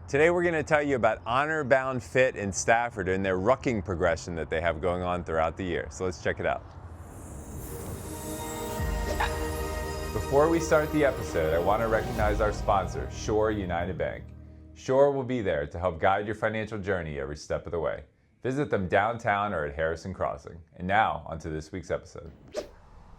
Today we're going to tell you about Honor Bound Fit in Stafford and their rucking progression that they have going on throughout the year. So let's check it out. Before we start the episode, I want to recognize our sponsor, Shore United Bank. Shore will be there to help guide your financial journey every step of the way. Visit them downtown or at Harrison Crossing. And now, onto this week's episode.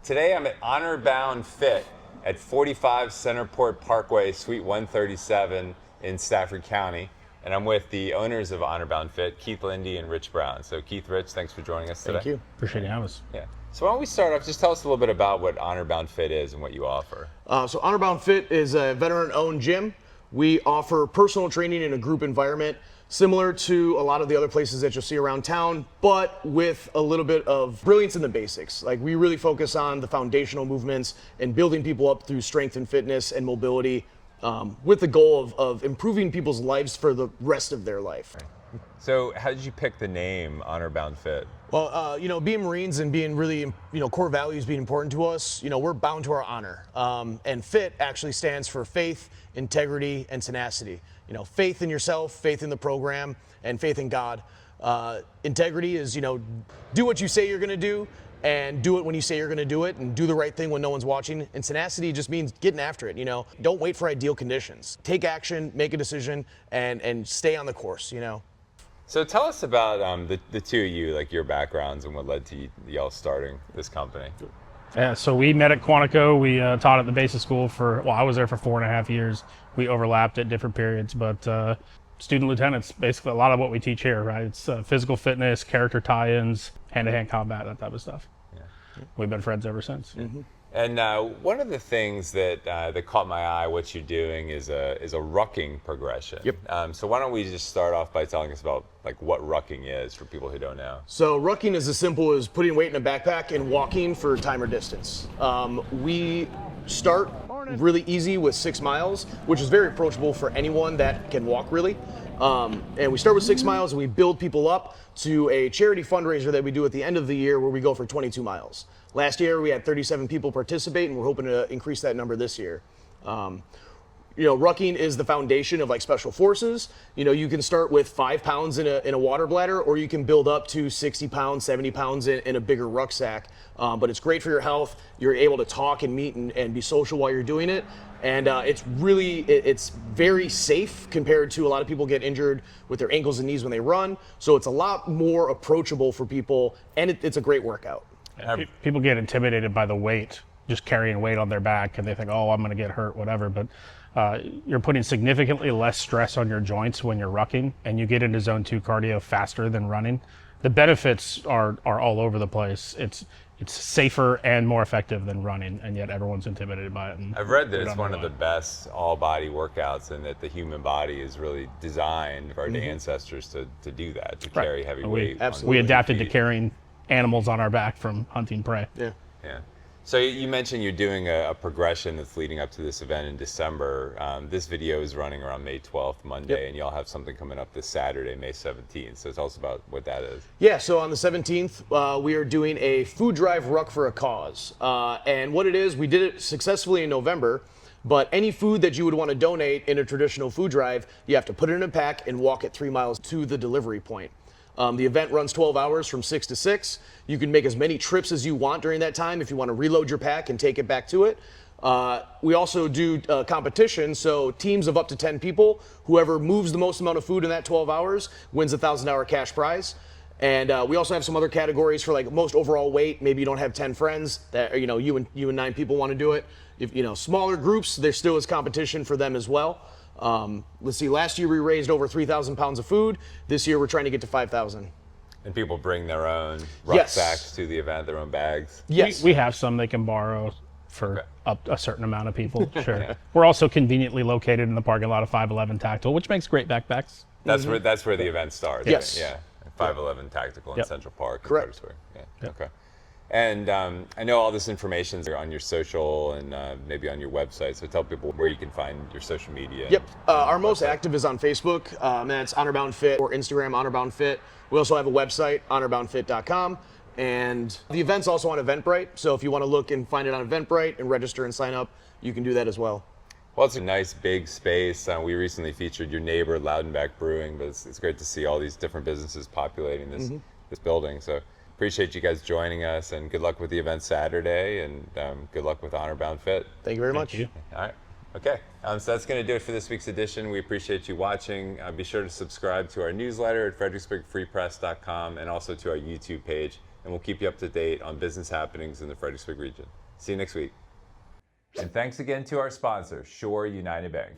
Today I'm at Honor Bound Fit at 45 Centerport Parkway, Suite 137 in Stafford County. And I'm with the owners of Honor Bound Fit, Keith Lindy and Rich Brown. So Keith, Rich, thanks for joining us today. Thank you. Appreciate you having us. Yeah. So why don't we start off, just tell us a little bit about what Honor Bound Fit is and what you offer. So Honor Bound Fit is a veteran-owned gym. We offer personal training in a group environment, similar to a lot of the other places that you'll see around town, but with a little bit of brilliance in the basics. Like, we really focus on the foundational movements and building people up through strength and fitness and mobility, with the goal of improving people's lives for the rest of their life. So how did you pick the name Honor Bound Fit? Well, being Marines and being really, core values being important to us, we're bound to our honor. And FIT actually stands for faith, integrity, and tenacity. Faith in yourself, faith in the program, and faith in God. Integrity is, do what you say you're going to do, and do it when you say you're going to do it, and do the right thing when no one's watching. And tenacity just means getting after it. Don't wait for ideal conditions. Take action, make a decision, and stay on the course. So tell us about the two of you, like your backgrounds and what led to y'all starting this company. Yeah, so we met at Quantico. We taught at the basic school I was there for 4.5 years. We overlapped at different periods, but student lieutenants, basically a lot of what we teach here, right? It's physical fitness, character tie-ins, hand-to-hand combat, that type of stuff. Yeah. We've been friends ever since. Mm-hmm. And one of the things that caught my eye, what you're doing, is a rucking progression. Yep. So why don't we just start off by telling us about what rucking is for people who don't know. So rucking is as simple as putting weight in a backpack and walking for time or distance. We start really easy with 6 miles, which is very approachable for anyone that can walk really. And we start with 6 miles and we build people up to a charity fundraiser that we do at the end of the year where we go for 22 miles. Last year we had 37 people participate, and we're hoping to increase that number this year. Rucking is the foundation of special forces. You can start with 5 pounds in a water bladder, or you can build up to 60 pounds, 70 pounds in a bigger rucksack. But it's great for your health. You're able to talk and meet and be social while you're doing it. And it's very safe compared to a lot of people get injured with their ankles and knees when they run. So it's a lot more approachable for people, and it's a great workout. People get intimidated by the weight, just carrying weight on their back, and they think, oh, I'm going to get hurt, whatever. But you're putting significantly less stress on your joints when you're rucking, and you get into zone 2 cardio faster than running. The benefits are all over the place. It's safer and more effective than running, and yet everyone's intimidated by it. I've read that it's one of the best all-body workouts, and that the human body is really designed for our ancestors to do that, to carry heavy weight. Absolutely. We adapted to carrying animals on our back from hunting prey. Yeah. So you mentioned you're doing a progression that's leading up to this event in December. This video is running around May 12th, Monday, and y'all have something coming up this Saturday, May 17th. So tell us about what that is. Yeah, so on the 17th, we are doing a food drive ruck for a cause. And what it is, we did it successfully in November, but any food that you would want to donate in a traditional food drive, you have to put it in a pack and walk it 3 miles to the delivery point. The event runs 12 hours from 6 to 6. You can make as many trips as you want during that time if you want to reload your pack and take it back to it. We also do competition, so teams of up to 10 people, whoever moves the most amount of food in that 12 hours wins a $1,000 cash prize. And we also have some other categories for most overall weight. Maybe you don't have 10 friends that you and 9 people want to do it. If smaller groups, there still is competition for them as well. Let's see, last year we raised over 3,000 pounds of food. This year we're trying to get to 5,000. And people bring their own rucksacks to the event, their own bags? Yes. We have some they can borrow for up a certain amount of people, sure. We're also conveniently located in the parking lot of 511 Tactical, which makes great backpacks. That's where the event starts. Yes. Right? Yeah. 511 Tactical in Central Park. Correct. Yeah. Okay. And I know all this information is on your social and maybe on your website, so tell people where you can find your social media. Yep. Our most active is on Facebook, and that's Honor Bound Fit, or Instagram, Honor Bound Fit. We also have a website, honorboundfit.com, and the event's also on Eventbrite, so if you want to look and find it on Eventbrite and register and sign up, you can do that as well. Well, it's a nice big space. We recently featured your neighbor, Loudenback Brewing, but it's great to see all these different businesses populating this building. So appreciate you guys joining us, and good luck with the event Saturday, and good luck with Honor Bound Fit. Thank you very much. you. All right. Okay. So that's going to do it for this week's edition. We appreciate you watching. Be sure to subscribe to our newsletter at fredericksburgfreepress.com and also to our YouTube page, and we'll keep you up to date on business happenings in the Fredericksburg region. See you next week. And thanks again to our sponsor, Shore United Bank.